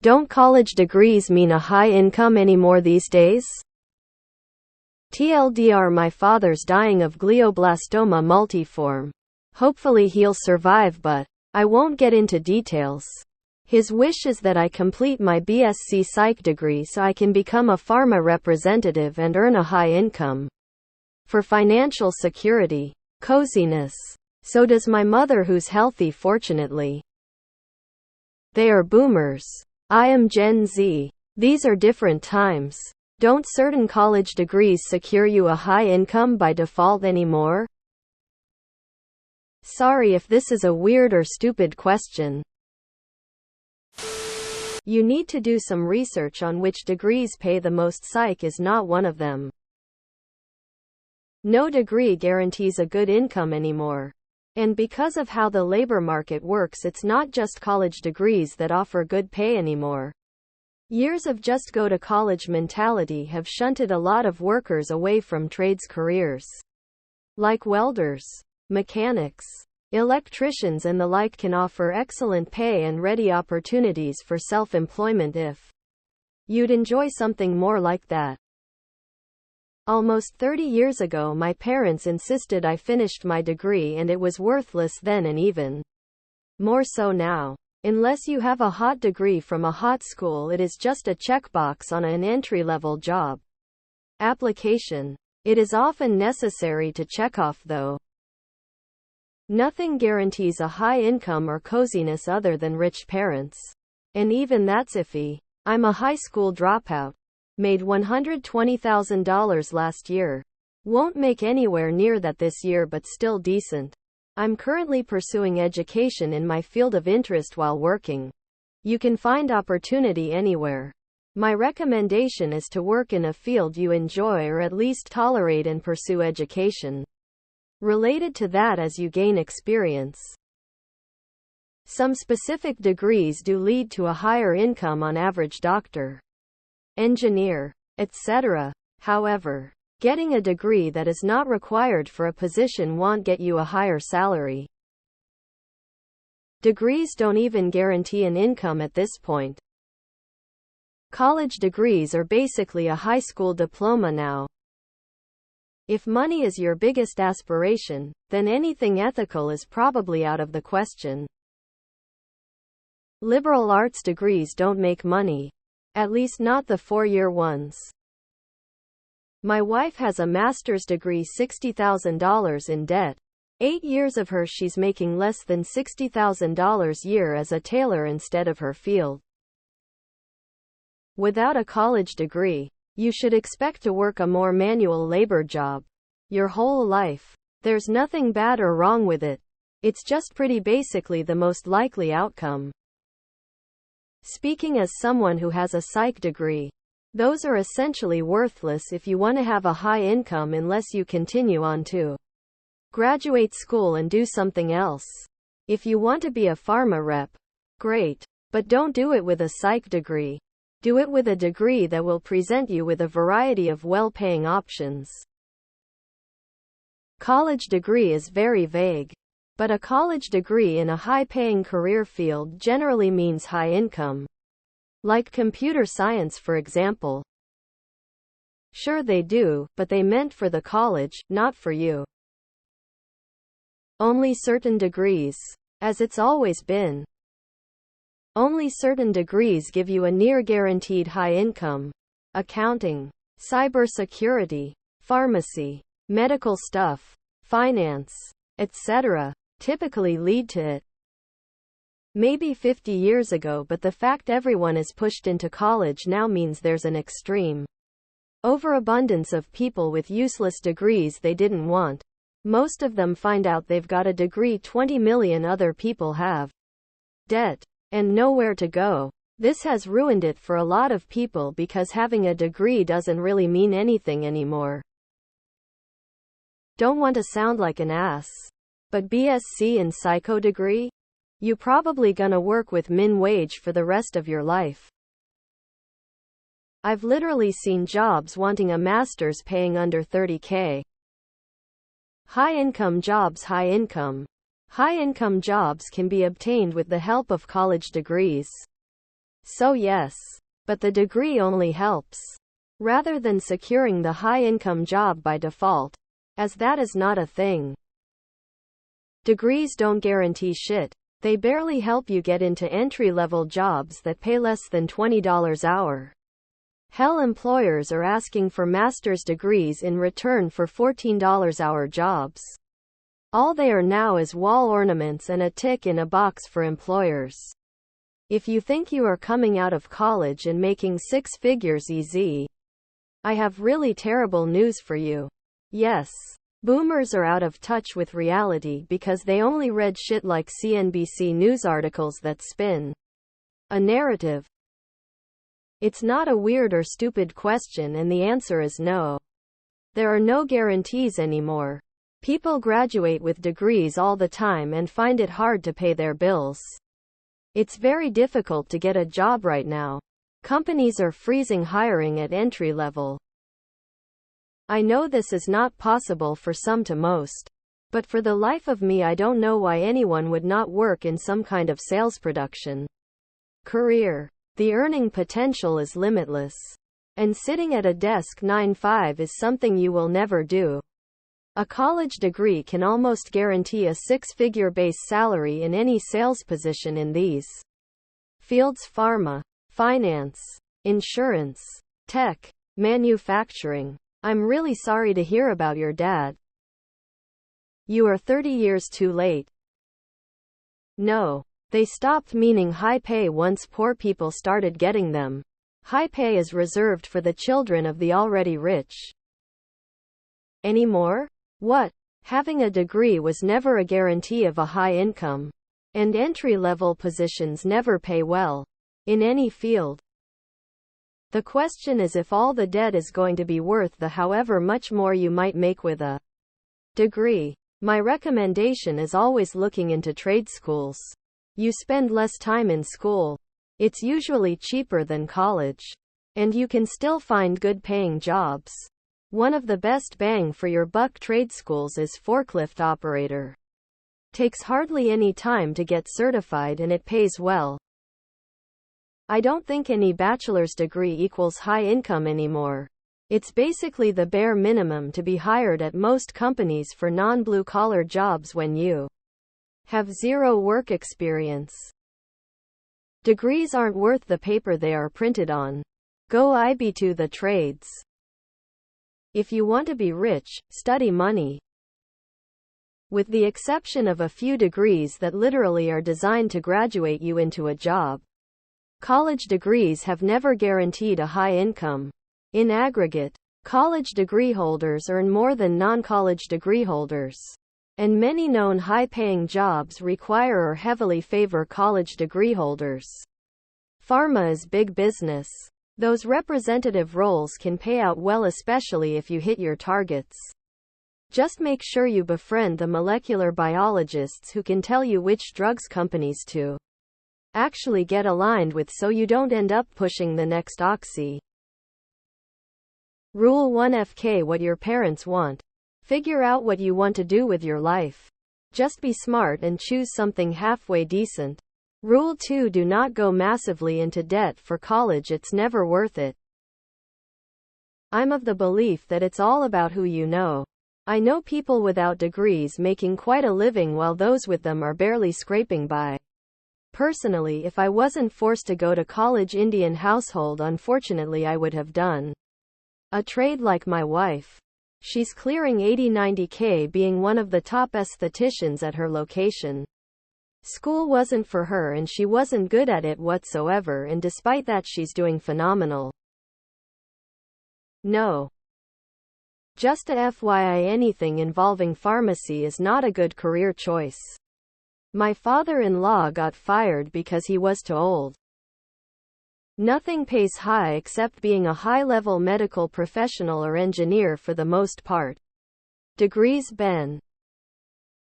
Don't college degrees mean a high income anymore these days? TLDR, my father's dying of glioblastoma multiforme. Hopefully he'll survive, but I won't get into details. His wish is that I complete my BSc Psych degree so I can become a pharma representative and earn a high income. For financial security. Coziness. So does my mother, who's healthy, fortunately. They are boomers. I am Gen Z. These are different times. Don't certain college degrees secure you a high income by default anymore? Sorry if this is a weird or stupid question. You need to do some research on which degrees pay the most. Psych is not one of them. No degree guarantees a good income anymore. And because of how the labor market works, it's not just college degrees that offer good pay anymore. Years of just go to college mentality have shunted a lot of workers away from trades careers. Like welders, mechanics, electricians and the like can offer excellent pay and ready opportunities for self-employment if you'd enjoy something more like that. Almost 30 years ago, my parents insisted I finished my degree, and it was worthless then and even more so now. Unless you have a hot degree from a hot school, it is just a checkbox on an entry-level job application. It is often necessary to check off, though. Nothing guarantees a high income or coziness other than rich parents. And even that's iffy. I'm a high school dropout. Made $120,000 last year. Won't make anywhere near that this year, but still decent. I'm currently pursuing education in my field of interest while working. You can find opportunity anywhere. My recommendation is to work in a field you enjoy, or at least tolerate, and pursue education related to that as you gain experience. Some specific degrees do lead to a higher income on average: doctor, engineer, etc. However, getting a degree that is not required for a position won't get you a higher salary. Degrees don't even guarantee an income at this point. College degrees are basically a high school diploma now. If money is your biggest aspiration, then anything ethical is probably out of the question. Liberal arts degrees don't make money. At least not the 4-year ones. My wife has a master's degree, $60,000 in debt. 8 years of her, she's making less than $60,000 a year as a tailor instead of her field. Without a college degree, you should expect to work a more manual labor job your whole life. There's nothing bad or wrong with it. It's just pretty basically the most likely outcome. Speaking as someone who has a psych degree, those are essentially worthless if you want to have a high income, unless you continue on to graduate school and do something else. If you want to be a pharma rep, great. But don't do it with a psych degree. Do it with a degree that will present you with a variety of well-paying options. College degree is very vague. But a college degree in a high-paying career field generally means high income. Like computer science, for example. Sure, they do, but they meant for the college, not for you. Only certain degrees. As it's always been. Only certain degrees give you a near-guaranteed high income. Accounting, cybersecurity, pharmacy, medical stuff, finance, etc. typically lead to it. Maybe 50 years ago, but the fact everyone is pushed into college now means there's an extreme overabundance of people with useless degrees they didn't want. Most of them find out they've got a degree 20 million other people have. Debt. And nowhere to go. This has ruined it for a lot of people because having a degree doesn't really mean anything anymore. Don't want to sound like an ass, but BSc in psycho degree? You probably gonna work with min wage for the rest of your life. I've literally seen jobs wanting a master's paying under $30K. High-income jobs. High-income jobs can be obtained with the help of college degrees. So yes. But the degree only helps. Rather than securing the high-income job by default. As that is not a thing. Degrees don't guarantee shit. They barely help you get into entry-level jobs that pay less than $20 an hour. Hell, employers are asking for master's degrees in return for $14 an hour jobs. All they are now is wall ornaments and a tick in a box for employers. If you think you are coming out of college and making six figures easy, I have really terrible news for you. Yes. Boomers are out of touch with reality because they only read shit like CNBC news articles that spin a narrative. It's not a weird or stupid question, and the answer is no. There are no guarantees anymore. People graduate with degrees all the time and find it hard to pay their bills. It's very difficult to get a job right now. Companies are freezing hiring at entry level. I know this is not possible for some to most. But for the life of me, I don't know why anyone would not work in some kind of sales production career. The earning potential is limitless. And sitting at a desk 9 to 5 is something you will never do. A college degree can almost guarantee a six-figure base salary in any sales position in these fields: pharma, finance, insurance, tech, manufacturing. I'm really sorry to hear about your dad. You are 30 years too late. No. They stopped meaning high pay once poor people started getting them. High pay is reserved for the children of the already rich. Anymore? What? Having a degree was never a guarantee of a high income. And entry-level positions never pay well. In any field. The question is if all the debt is going to be worth the however much more you might make with a degree. My recommendation is always looking into trade schools. You spend less time in school. It's usually cheaper than college. And you can still find good paying jobs. One of the best bang for your buck trade schools is forklift operator. Takes hardly any time to get certified and it pays well. I don't think any bachelor's degree equals high income anymore. It's basically the bare minimum to be hired at most companies for non-blue collar jobs when you have zero work experience. Degrees aren't worth the paper they are printed on. Go IB to the trades. If you want to be rich, study money. With the exception of a few degrees that literally are designed to graduate you into a job. College degrees have never guaranteed a high income. In aggregate, college degree holders earn more than non-college degree holders. And many known high-paying jobs require or heavily favor college degree holders. Pharma is big business. Those representative roles can pay out well, especially if you hit your targets. Just make sure you befriend the molecular biologists who can tell you which drugs companies to actually get aligned with so you don't end up pushing the next oxy. Rule 1: FK what your parents want. Figure out what you want to do with your life. Just be smart and choose something halfway decent. Rule 2: do not go massively into debt for college, it's never worth it. I'm of the belief that it's all about who you know. I know people without degrees making quite a living while those with them are barely scraping by. Personally, if I wasn't forced to go to college Indian household, unfortunately I would have done a trade like my wife. She's clearing 80–90K being one of the top estheticians at her location. School wasn't for her and she wasn't good at it whatsoever, and despite that she's doing phenomenal. No. Just a FYI, anything involving pharmacy is not a good career choice. My father-in-law got fired because he was too old. Nothing pays high except being a high-level medical professional or engineer for the most part. Degrees Ben.